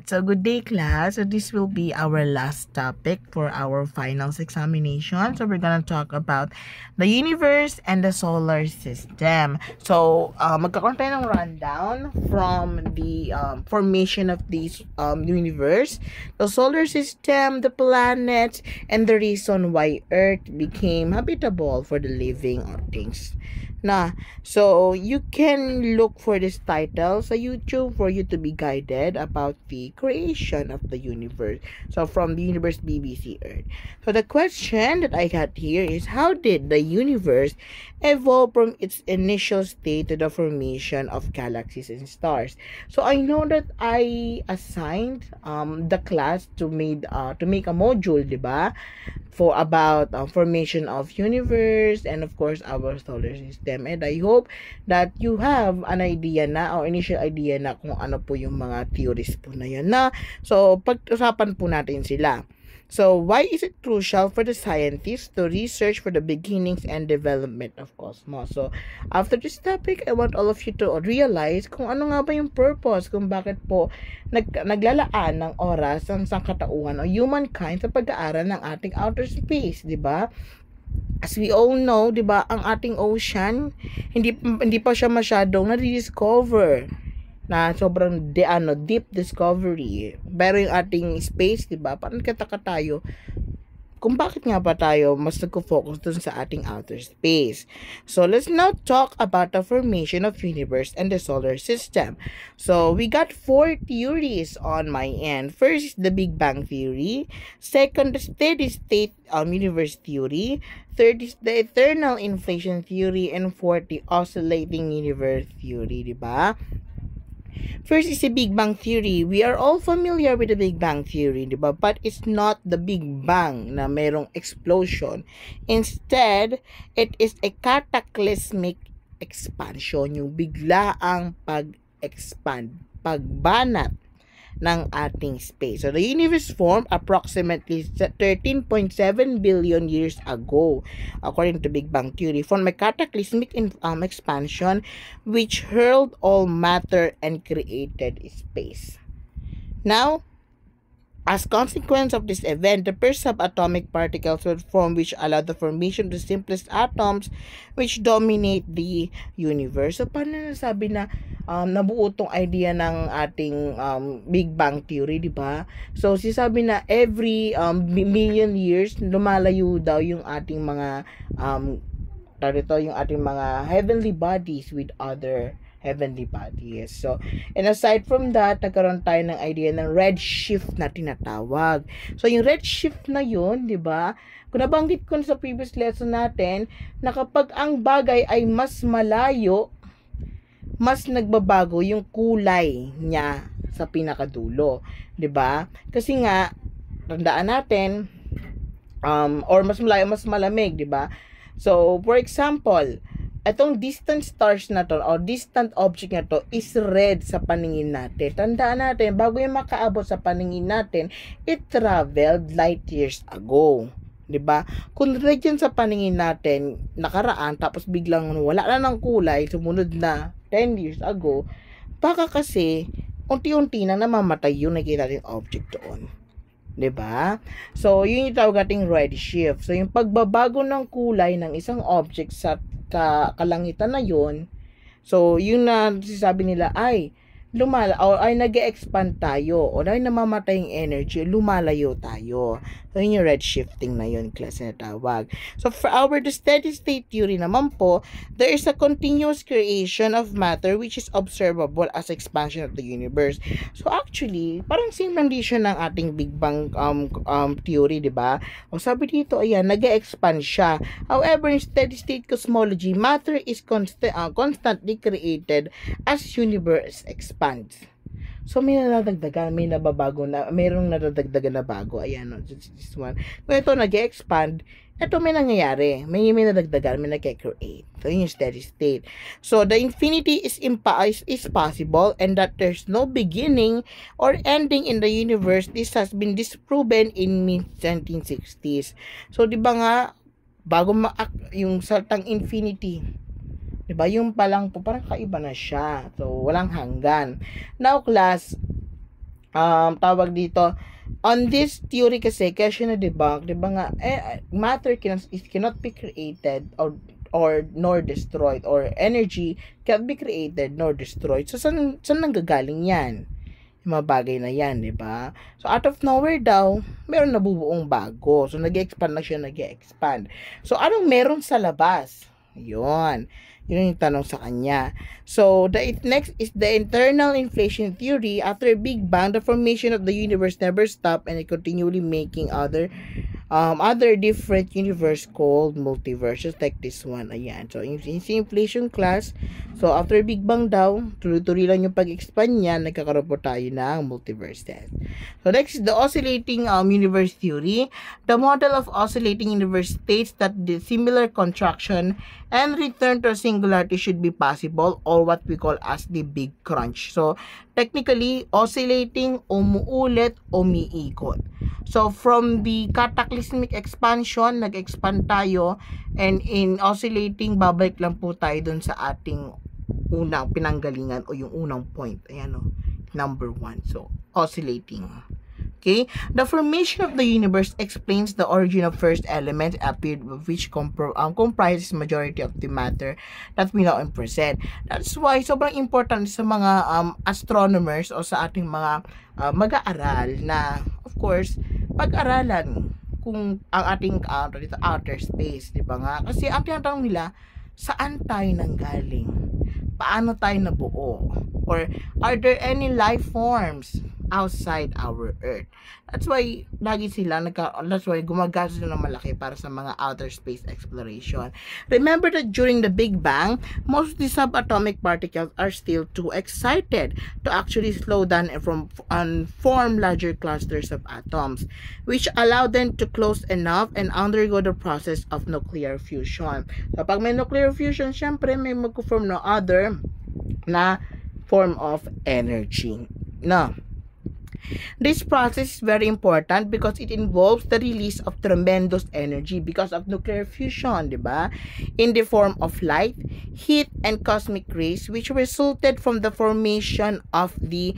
So good day, class. So this will be our last topic for our finals examination. So we're gonna talk about the universe and the solar system. So magkakaroon tayo ng rundown from the formation of this universe, the solar system, the planets, and the reason why Earth became habitable for the living things. So you can look for this title sa YouTube for you to be guided about the creation of the universe. So from the universe BBC Earth. So the question that I got here is, how did the universe evolve from its initial state to the formation of galaxies and stars? So I know that I assigned the class to make a module, diba? For about formation of universe and of course our solar system, and I hope that you have an idea na or initial idea na kung ano po yung mga theories po na yun na. So pag-usapan po natin sila. So, why is it crucial for the scientists to research for the beginnings and development of cosmos? So, after this topic, I want all of you to realize kung ano nga ba yung purpose, kung bakit po naglalaan ng oras ang sangkatauhan o humankind sa pag-aaral ng ating outer space, di ba? As we all know, di ba, ang ating ocean, hindi pa siya masyadong na-discover na sobrang deep discovery. Pero yung ating space, di ba, parang kataka tayo kung bakit nga ba tayo mas nagko-focus dun sa ating outer space. So, let's now talk about the formation of universe and the solar system. So, we got 4 theories on my end. First is the Big Bang theory. Second, the steady state universe theory. Third is the eternal inflation theory. And fourth, the oscillating universe theory, di ba? First is the Big Bang Theory. We are all familiar with the Big Bang Theory, di ba? But it's not the Big Bang na mayroong explosion. Instead, it is a cataclysmic expansion. Yung biglaang pag-expand, pagbanat ng ating space. So, the universe formed approximately 13.7 billion years ago, according to Big Bang Theory, from a cataclysmic expansion which hurled all matter and created space. Now, as consequence of this event, the first subatomic particles were formed which allowed the formation of the simplest atoms which dominate the universe. So, paano nasabi na nabuo tong idea ng ating Big Bang Theory, di ba? So, sinasabi na every million years, lumalayo daw yung ating mga yung ating mga heavenly bodies with other heavenly bodies. So, and aside from that, nagkaroon tayo ng idea ng redshift na tinatawag. So, yung redshift na yun, di ba? Kung nabanggit ko sa previous lesson natin, na kapag ang bagay ay mas malayo, mas nagbabago yung kulay niya sa pinakadulo, 'di ba? Kasi nga tandaan natin or mas malayo mas malamig, 'di ba? So, for example, itong distant stars na to o distant object na to is red sa paningin natin. Tandaan natin, bago yung makaabot sa paningin natin, it traveled light years ago. 'Di ba? Kung red yan sa paningin natin nakaraan tapos biglang wala na ng kulay sumunod na 10 years ago, baka kasi unti-unti na namamatay yung nakita nating object doon. 'Di ba? So, yun yung tawag nating redshift. So, yung pagbabago ng kulay ng isang object sa kalangitan na yun, so, yun na sinasabi nila ay ay nag-expand tayo o ay namamatay yung energy, lumalayo tayo. So, yun yung redshifting na yun, class na tawag. So, for our the steady state theory naman po, there is a continuous creation of matter which is observable as expansion of the universe. So, actually, parang same lang din siya ng ating Big Bang theory, di ba? O sabi dito, ayan, nag-expand siya. However, in steady state cosmology, matter is constantly created as universe expands. So, may nadadagdagan, may nababago na, mayroong nadadagdagan na bago. Ayan, no, this one. Kung ito nag-expand, ito may nangyayari. May nadagdagan, may nag-create. So, yun yung steady state. So, the infinity is possible and that there's no beginning or ending in the universe. This has been disproven in mid-1960s. So, di ba nga, bago yung saltang infinity, diba? Yung palang po, parang kaiba na siya. So, walang hanggan. Now, class, tawag dito, on this theory kasi, kaya siya na-debunk, di ba nga, matter cannot be created or nor destroyed, or energy cannot be created nor destroyed. So, saan nanggagaling yan? Yung mga bagay na yan, di ba? So, out of nowhere daw, meron nabubuong bago. So, nag-expand na siya, nag-expand. So, anong meron sa labas? Yun. Yun yung tanong sa kanya. So, next is the internal inflation theory. After Big Bang, the formation of the universe never stopped and it continually making other different universe called multiverses like this one. Ayan. So, in inflation class, so after Big Bang daw, tuloy-tuloy lang yung pag-expand niya, nagkakaroon po tayo ng multiverses. So, next is the oscillating universe theory. The model of oscillating universe states that the similar contraction and return to singularity should be possible, or what we call as the Big Crunch. So, technically, oscillating, umuulit, umiikot. So, from the cataclysmic expansion, nag-expand tayo, and in oscillating, babalik lang po tayo dun sa ating unang pinanggalingan o yung unang point. Ayan o, number 1. So, oscillating. Okay? The formation of the universe explains the origin of first element appeared, which comprises majority of the matter that we know and present. That's why sobrang important sa mga astronomers o sa ating mga mag-aaral na, of course, pag-aralan kung ang ating outer space, di ba nga? Kasi ang tinatanong nila, saan tayo nanggaling? Paano tayo nabuo? Or are there any life forms outside our Earth? That's why gumagastos sila ng malaki para sa mga outer space exploration. Remember that during the Big Bang, most of the subatomic particles are still too excited to actually slow down and form larger clusters of atoms, which allow them to close enough and undergo the process of nuclear fusion. So, pag may nuclear fusion, syempre may magko-form no other na form of energy. No. This process is very important because it involves the release of tremendous energy because of nuclear fusion, diba? In the form of light, heat, and cosmic rays, which resulted from the formation of the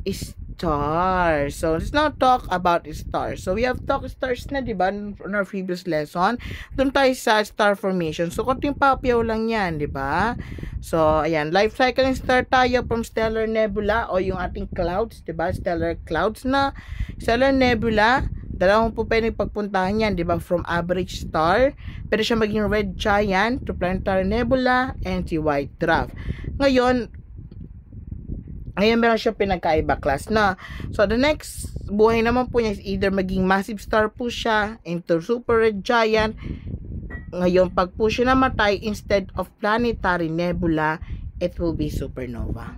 stars. So, let's now talk about stars. So, we have talked stars na, diba, on our previous lesson. Doon tayo sa star formation. So, konting papiyaw lang yan, diba? So, ayan, life cycle ng star tayo from stellar nebula o yung ating clouds, diba? Stellar clouds na. Stellar nebula, dalawang po pwede pagpuntahan yan, diba? From average star, pwede siya maging red giant to planetary nebula and si white dwarf. Ngayon meron siya pinagkaiba class na. So, the next buhay naman po niya is either maging massive star po siya into super red giant. Ngayon, pag po siya namatay, instead of planetary nebula, it will be supernova.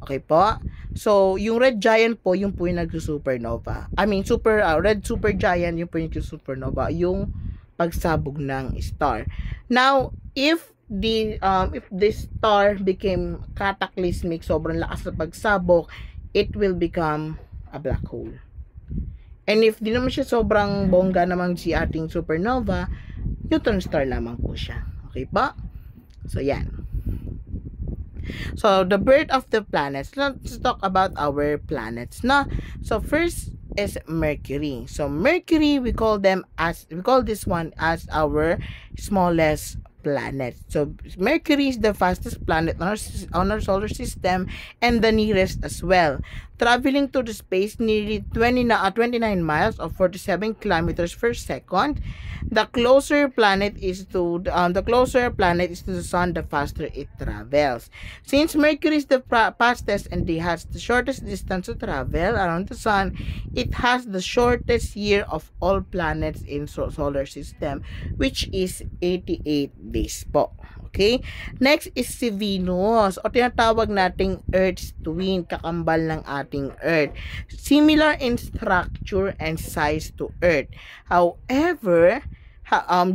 Okay po? So, yung red giant po, yung po yung nag-supernova. I mean, red super giant, yung po yung supernova. Yung pagsabog ng star. Now, if this star became cataclysmic, sobrang lakas na pagsabog, it will become a black hole. And if di naman siya sobrang bongga naman si ating supernova, neutron star lamang po siya. Okay ba? So, yan. So, the birth of the planets. Let's talk about our planets na. So, first is Mercury. So, Mercury, we call this one as our smallest planet. So, Mercury is the fastest planet on our solar system and the nearest as well. Traveling through the space nearly 29 miles or 47 kilometers per second. The closer planet is to the sun, the faster it travels. Since Mercury is the fastest and it has the shortest distance to travel around the sun, it has the shortest year of all planets in solar system, which is 88 days po. Okay? Next is si Venus, o tinatawag nating Earth's twin, kakambal ng ating Earth. Similar in structure and size to Earth. However,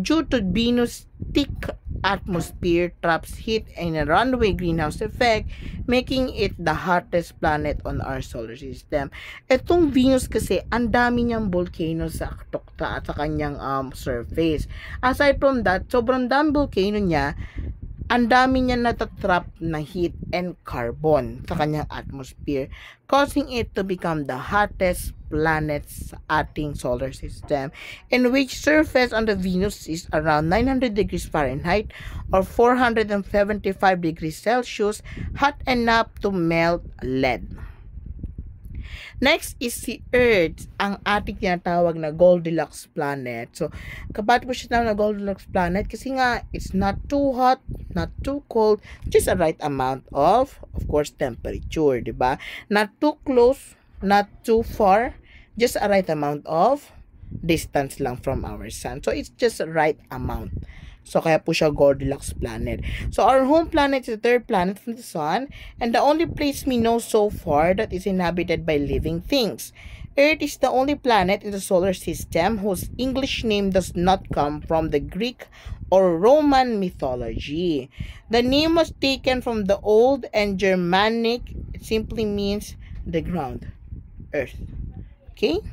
due to Venus' thick atmosphere traps heat and a runaway greenhouse effect, making it the hottest planet on our solar system. Itong Venus kasi, ang dami niyang volcano sa kanyang surface. Aside from that, sobrang dami volcano niya, ang dami niya natatrap na heat and carbon sa kanyang atmosphere, causing it to become the hottest planet sa ating solar system, in which surface on the Venus is around 900 degrees Fahrenheit or 475 degrees Celsius, hot enough to melt lead. Next is si Earth, ang ating tinatawag na Goldilocks planet. So, kapag po siya na Goldilocks planet kasi nga, it's not too hot, not too cold, just a right amount of course, temperature, di ba? Not too close, not too far, just a right amount of distance lang from our sun. So, it's just a right amount. So, kaya po siya Goldilocks planet. So, our home planet is the third planet from the sun and the only place we know so far that is inhabited by living things. Earth is the only planet in the solar system whose English name does not come from the Greek or Roman mythology. The name was taken from the Old and Germanic. It simply means the ground, Earth. Okay?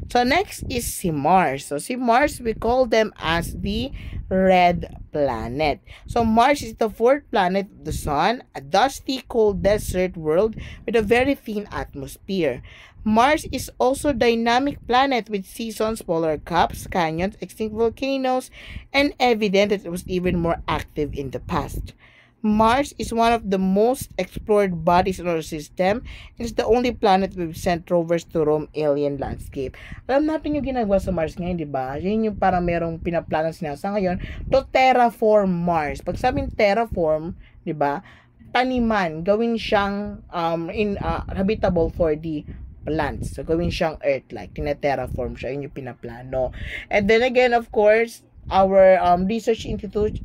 So, next is si Mars. So, si Mars, we call them as the red planet. So, Mars is the fourth planet of the sun, a dusty, cold desert world with a very thin atmosphere. Mars is also a dynamic planet with seasons, polar caps, canyons, extinct volcanoes, and evident that it was even more active in the past. Mars is one of the most explored bodies in our system and is the only planet we've sent rovers to roam alien landscape. Alam natin yung ginagawa sa Mars ngayon, di ba? Yun yung parang merong pinaplano sa NASA ngayon to terraform Mars. Pag sabing terraform, di ba? Taniman, gawin siyang habitable for the plants. So, gawin siyang Earth-like. Tina-terraform siya. Yun yung pinaplano. And then again, of course, our research institute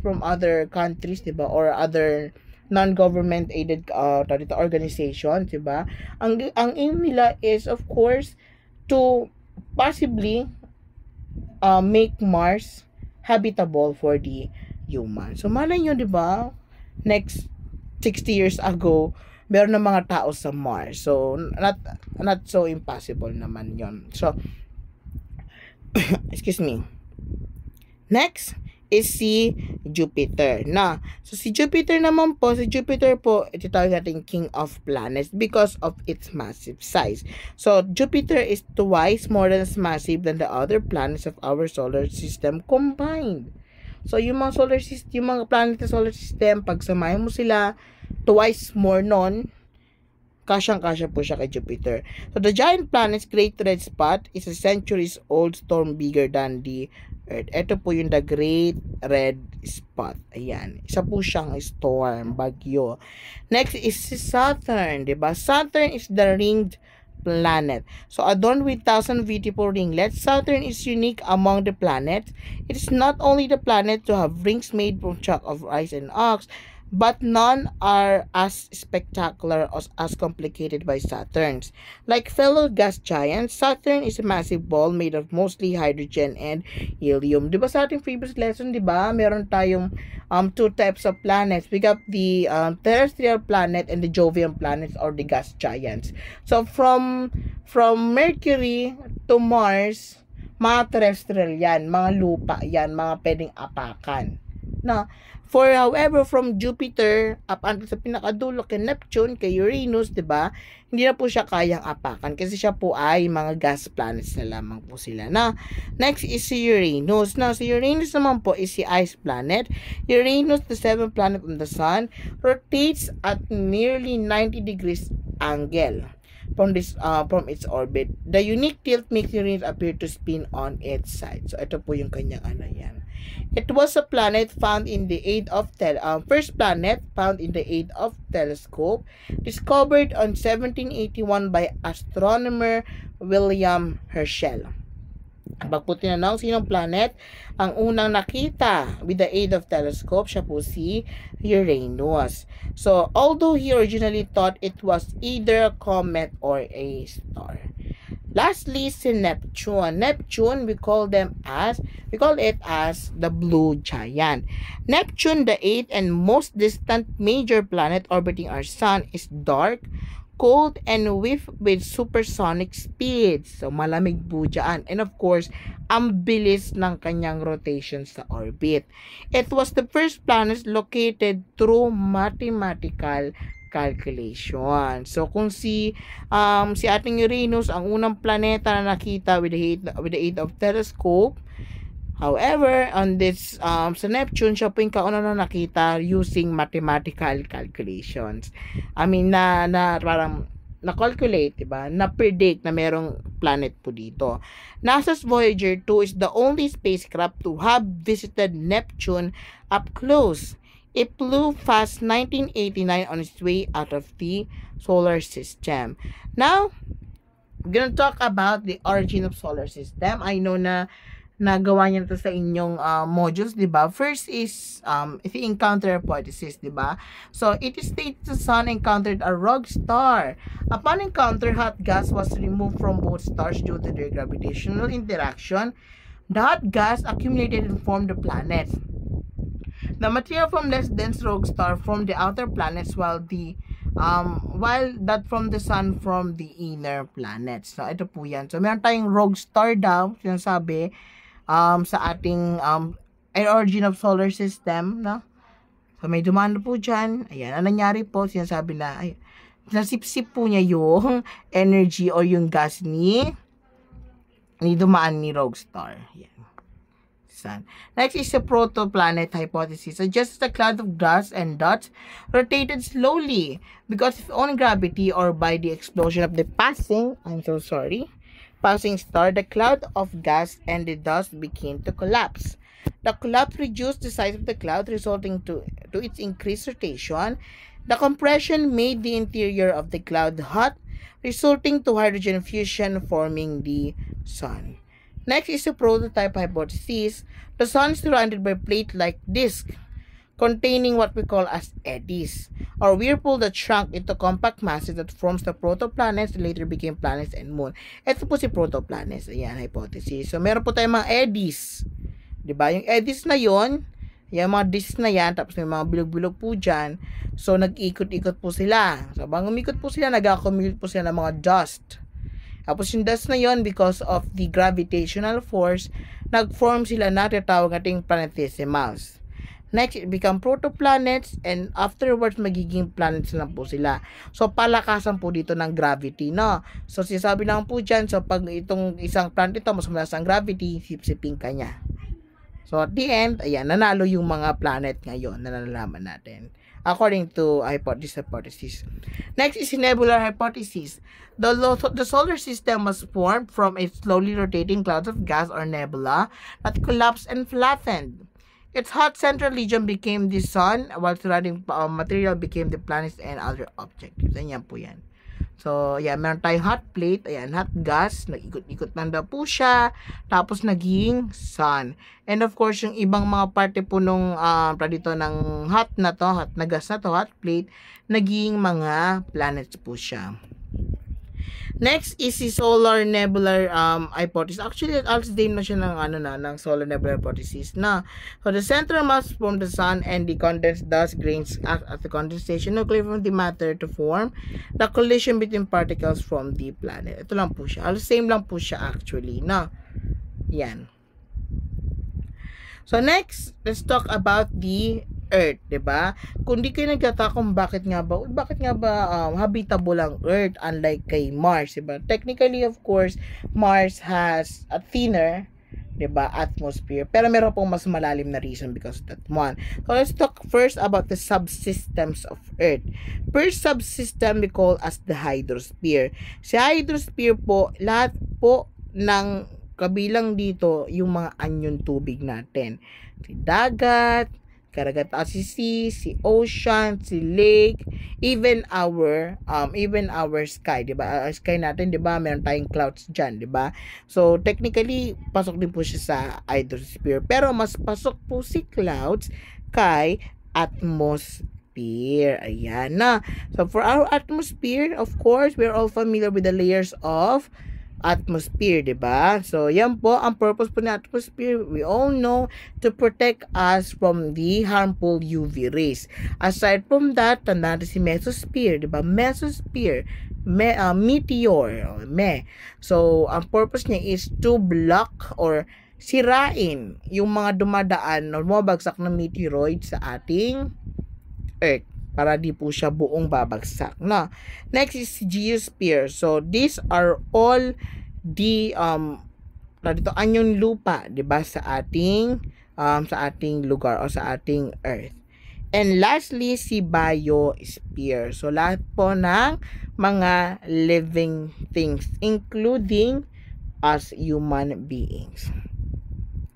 from other countries, diba, or other non-government aided organizations, diba, ang aim nila is of course to possibly make Mars habitable for the human. So malay nyo, diba, next 60 years ago meron na mga tao sa Mars. So not so impossible naman yon. So excuse me. Next is si Jupiter. So si Jupiter naman po, ititawag natin King of Planets because of its massive size. So Jupiter is twice more than as massive than the other planets of our solar system combined. So yung mga planet sa solar system, pag samahin mo sila, twice more non, kasyang-kasya po siya kay Jupiter. So the giant planet's great red spot is a centuries-old storm bigger than the Earth. Ito po yung the great red spot. Ayan. Isa po siyang storm, bagyo. Next is si Saturn, diba? Saturn is the ringed planet. So adorned with 1,000 beautiful ringlets, Saturn is unique among the planets. It is not only the planet to have rings made from chalk of ice and ox, but none are as spectacular or as complicated by Saturn's. Like fellow gas giants, Saturn is a massive ball made of mostly hydrogen and helium. Diba sa ating previous lesson, diba, meron tayong two types of planets. We got the terrestrial planet and the Jovian planets or the gas giants. So from Mercury to Mars, mga terrestrial yan, mga lupa yan, mga pwedeng apakan. However, from Jupiter up until sa pinakadulo kay Neptune, kay Uranus, 'di ba? Hindi na po siya kayang apakan kasi siya po ay mga gas planets na lamang po sila. Next is si Uranus. Si Uranus naman po is si ice planet. Uranus, the seventh planet of the sun, rotates at nearly 90 degrees angle from its orbit. The unique tilt makes Uranus appear to spin on its side. So ito po yung kanyang yan. It was a planet found in the aid of first planet found in the aid of telescope, discovered on 1781 by astronomer William Herschel. Pag po tinanong sinong planet ang unang nakita with the aid of telescope, siya po si Uranus. So, although he originally thought it was either a comet or a star. Lastly, si Neptune. Neptune, we call it as the blue giant. Neptune, the eighth and most distant major planet orbiting our sun, is dark, cold and with supersonic speeds. So, malamig po dyan. And of course, ang bilis ng kanyang rotation sa orbit. It was the first planet located through mathematical calculation. So, kung si ating Uranus, ang unang planeta na nakita with the aid of telescope. However, on this, sa Neptune, siya po yung kauna na nakita using mathematical calculations. I mean, parang na-calculate, diba? Na-predict na merong planet po dito. NASA's Voyager 2 is the only spacecraft to have visited Neptune up close. It flew past 1989 on its way out of the solar system. Now, we're gonna talk about the origin of solar system. I know na nagawa niya na to sa inyong modules, di ba? First is if you encounter hypothesis, di ba? So, it is stated the sun encountered a rogue star. Upon encounter, hot gas was removed from both stars due to their gravitational interaction. The hot gas accumulated and formed the planets. The material from less dense rogue star formed the outer planets while that from the sun from the inner planets. So, ito po yan. So, meron tayong rogue star daw, sinasabi, sa ating origin of solar system, no? So, may dumaan po dyan. Ayan, ang nangyari po, sinasabi na, nasipsip po niya yung energy or yung gas ni dumaan ni rogue star. Ayan. Sun. Next is the protoplanet hypothesis. So, just as a cloud of gas and dust rotated slowly because of its own gravity or by the explosion of the passing star, the cloud of gas and the dust began to collapse. The collapse reduced the size of the cloud, resulting to its increased rotation. The compression made the interior of the cloud hot, resulting to hydrogen fusion forming the sun. Next is the prototype hypothesis. The sun is surrounded by plate-like disk containing what we call as eddies, or whirlpool that shrunk into compact masses that forms the protoplanets, later became planets and moon. Ito po si protoplanets. Ayan, hypothesis. So, meron po tayong mga eddies. Diba? Yung eddies na yon, yung mga disks na yan, tapos may mga bilog-bilog po dyan. So, nag-ikot-ikot po sila. So, bang umikot po sila, nag-accumulate po sila ng mga dust. Tapos yung dust na yon, because of the gravitational force, nag-form sila na tinatawag nating planetesimals. Next, it become protoplanets, and afterwards, magiging planets lang po sila. So, palakasan po dito ng gravity, no? So, sinasabi lang po dyan, so, pag itong isang planet ito, mas malakas ang gravity, sipsipin ka niya. So, at the end, ayan, nanalo yung mga planet ngayon na nalalaman natin. According to hypothesis. Next is nebular hypothesis. The solar system was formed from a slowly rotating clouds of gas or nebula that collapsed and flattened. Its hot central region became the sun, while surrounding material became the planets and other objects. Ayan po yan. So, ayan, meron tayong hot plate, ayan, hot gas, nag-ikot-ikot lang daw po siya, tapos naging sun. And of course, yung ibang mga parte po nung dito ng hot na gas na to, hot plate, naging mga planets po siya. Next is the solar nebular hypothesis. Actually, also name na siya ng solar nebular hypothesis na. So, the central mass from the sun and the condensed dust grains act as the condensation nuclei from the matter to form the collision between particles from the planet. Ito lang po siya. Same lang po siya actually, na. Yan. So, next, let's talk about the Earth, 'di ba? Kung di kayo nagtataka kung bakit nga ba habitable ang Earth unlike kay Mars, 'di ba? Technically, of course, Mars has a thinner, 'di ba, atmosphere, pero meron pong mas malalim na reason because of that one. So, let's talk first about the subsystems of Earth. First subsystem we call as the hydrosphere. Si hydrosphere po, lahat po ng kabilang dito yung mga anyong tubig natin. Si dagat, karagatan, si sea, si ocean, si lake, even our sky, 'di ba? Sky natin, 'di ba? Meron tayong clouds diyan, 'di ba? So technically pasok din po siya sa hydrosphere, pero mas pasok po si clouds kay atmosphere. Ayan na. So for our atmosphere, of course, we're all familiar with the layers of atmosphere, di ba? So, yan po, ang purpose po ng atmosphere, we all know, to protect us from the harmful UV rays. Aside from that, tandaan natin si mesosphere, di ba? Mesosphere, meteor, So, ang purpose niya is to block or sirain yung mga dumadaan o bumabagsak na meteoroid sa ating Earth para di po siya buong babagsak. No? Next is geosphere. So, these are all the dito anyong lupa, 'di ba, sa ating lugar o sa ating Earth. And lastly, si biosphere. So, lahat po ng mga living things, including us human beings.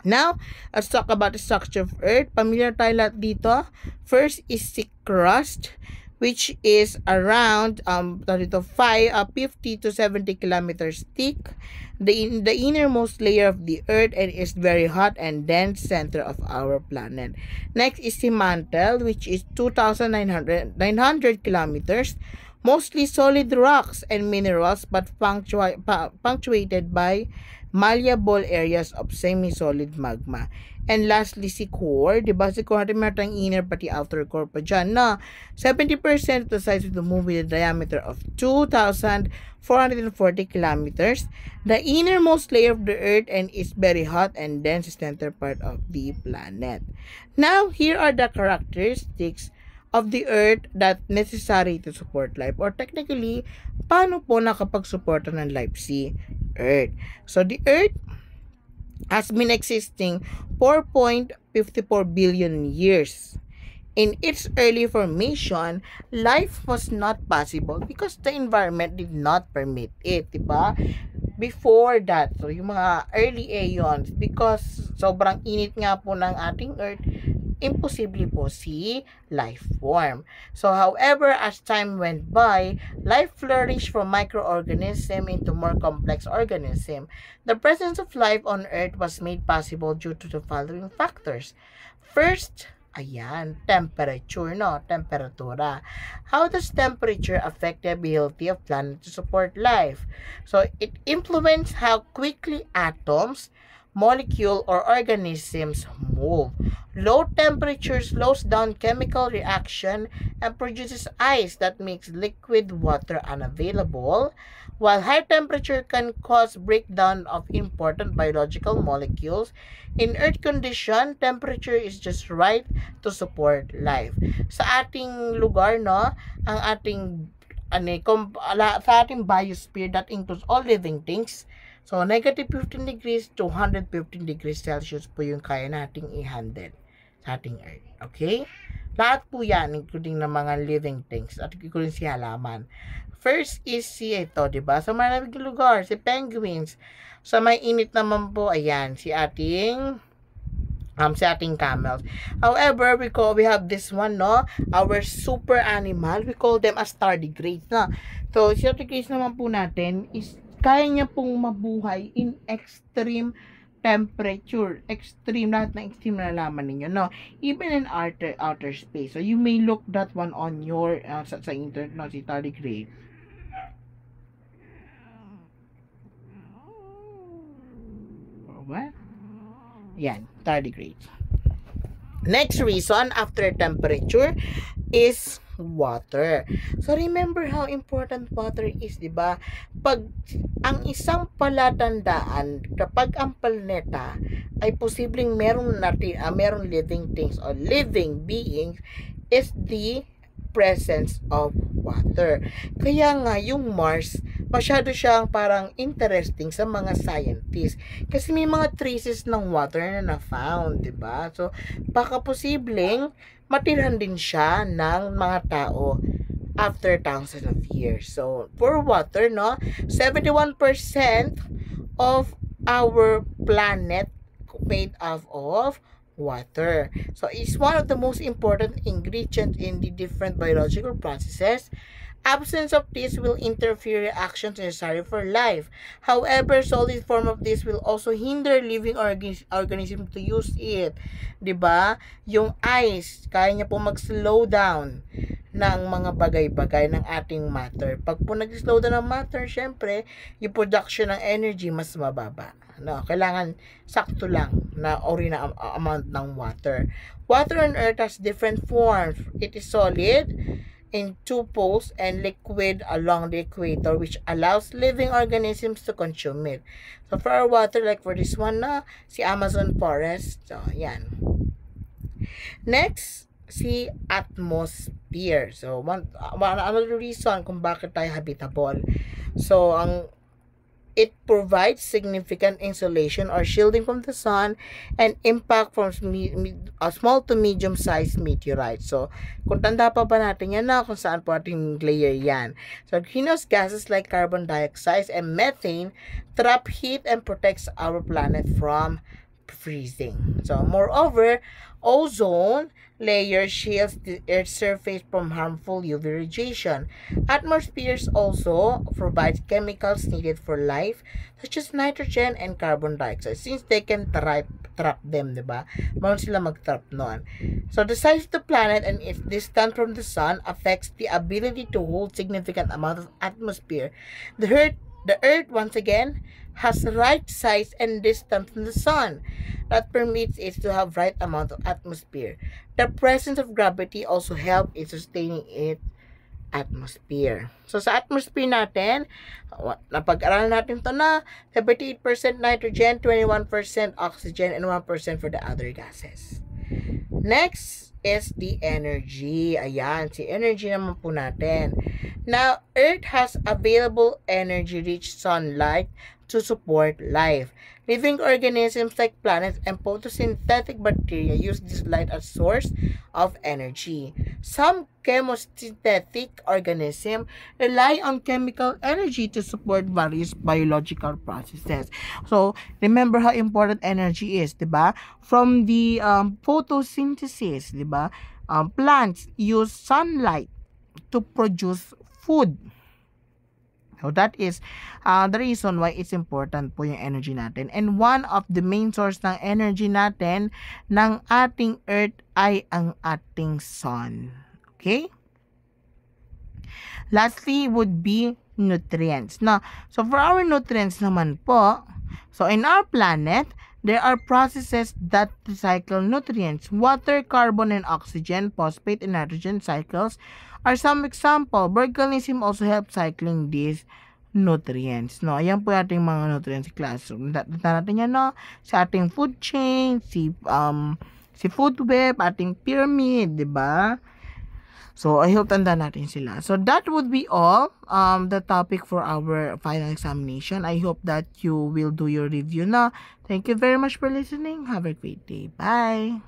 Now, let's talk about the structure of Earth. Familiar tayo lahat dito. First is the crust, which is around 50 to 70 kilometers thick. The innermost layer of the Earth and is very hot and dense center of our planet. Next is the mantle, which is 2,900 kilometers. Mostly solid rocks and minerals, but punctuated by malleable areas of semi-solid magma. And lastly, si core, diba? Si core natin meron tayong inner pati outer core pa dyan na 70% of the size of the moon with a diameter of 2,440 kilometers. The innermost layer of the Earth and is very hot and dense center part of the planet. Now, here are the characteristics of the Earth that necessary to support life, or technically, paano po nakapag-suporta ng life si Earth? So, the Earth has been existing 4.54 billion years. In its early formation, life was not possible because the environment did not permit it, diba? Before that, so yung mga early aeons, because sobrang init nga po ng ating Earth, imposible po si life form. So, however, as time went by, life flourished from microorganism into more complex organism. The presence of life on Earth was made possible due to the following factors. First, temperature, temperatura. How does temperature affect the ability of planet to support life? So, it influences how quickly atoms, molecule, or organisms move. Low temperature slows down chemical reaction and produces ice that makes liquid water unavailable, while high temperature can cause breakdown of important biological molecules. In Earth condition, temperature is just right to support life. Sa ating lugar, ang ating sa ating biosphere that includes all living things. So, negative 15 degrees to 115 degrees Celsius po yung kaya nating i-handle sa ating Earth. Okay? Lahat po yan, including ng mga living things at including si halaman. First is si ito, diba? Sa maraming lugar, si penguins. Sa may init naman po, ayan, si ating camels. However, we have this one, our super animal. We call them as tardigrades, So, si tardigrades naman po natin is kaya niya pong mabuhay in extreme temperature. Extreme, lahat ng extreme na nalaman ninyo, Even in outer space. So, you may look that one on your, sa internet, si tardigrade. What? Yan, tardigrades. Next reason after temperature is water. So, remember how important water is, di ba? Pag ang isang palatandaan, kapag ang planeta ay posibleng merong living things or living beings, is the presence of water. Kaya nga, yung Mars, masyado siyang parang interesting sa mga scientists. Kasi may mga traces ng water na na-found, diba? So, baka posibleng matirhan din siya ng mga tao after thousands of years. So, for water, 71% of our planet made up of water. So, it's one of the most important ingredients in the different biological processes. Absence of this will interfere reactions necessary for life. However, solid form of this will also hinder living organism to use it. 'Di ba? Yung ice, kaya niya po mag-slow down ng mga bagay-bagay ng ating matter. Pag po nag-slow down ang matter, syempre, yung production ng energy mas mababa. No, kailangan sakto lang na ori na amount ng water. Water on Earth has different forms. It is solid in two poles and liquid along the equator, which allows living organisms to consume it. So for our water, like for this one na, si Amazon forest. So, yan. Next, si atmosphere. So, another reason kung bakit tayo habitable. So, it provides significant insulation or shielding from the sun and impact from small to medium-sized meteorites. So, kung tanda pa ba natin yan na kung saan po ating layer yan. So, greenhouse gases like carbon dioxide and methane trap heat and protects our planet from freezing. So, moreover, ozone layer shields the Earth's surface from harmful UV radiation. Atmospheres also provides chemicals needed for life, such as nitrogen and carbon dioxide, since they can trap them, diba? Meron sila mag-trap noon. So, the size of the planet and its distance from the sun affects the ability to hold significant amount of atmosphere. The Earth, once again, has the right size and distance from the sun that permits it to have right amount of atmosphere. The presence of gravity also helps in sustaining its atmosphere. So, sa atmosphere natin, napag-aralan natin to na 78% nitrogen, 21% oxygen, and 1% for the other gases. Next is the energy. Ayan, si energy naman po natin. Now, Earth has available energy-rich sunlight to support life. Living organisms like planets and photosynthetic bacteria use this light as source of energy. Some chemosynthetic organisms rely on chemical energy to support various biological processes. So, remember how important energy is, diba? From the photosynthesis, diba? Plants use sunlight to produce food. So, that is the reason why it's important po yung energy natin. And one of the main source ng energy natin ng ating Earth ay ang ating sun. Okay? Lastly would be nutrients. Now, so for our nutrients naman po, so in our planet, there are processes that recycle nutrients. Water, carbon, and oxygen, phosphate, and nitrogen cycles are some example. Organism also help cycling these nutrients. No, ayan po ating mga nutrients classroom. Data natin yan, no? Sa ating food chain, si food web, ating pyramid, di ba? So, I hope tanda natin sila. So, that would be all the topic for our final examination. I hope that you will do your review na. Thank you very much for listening. Have a great day. Bye!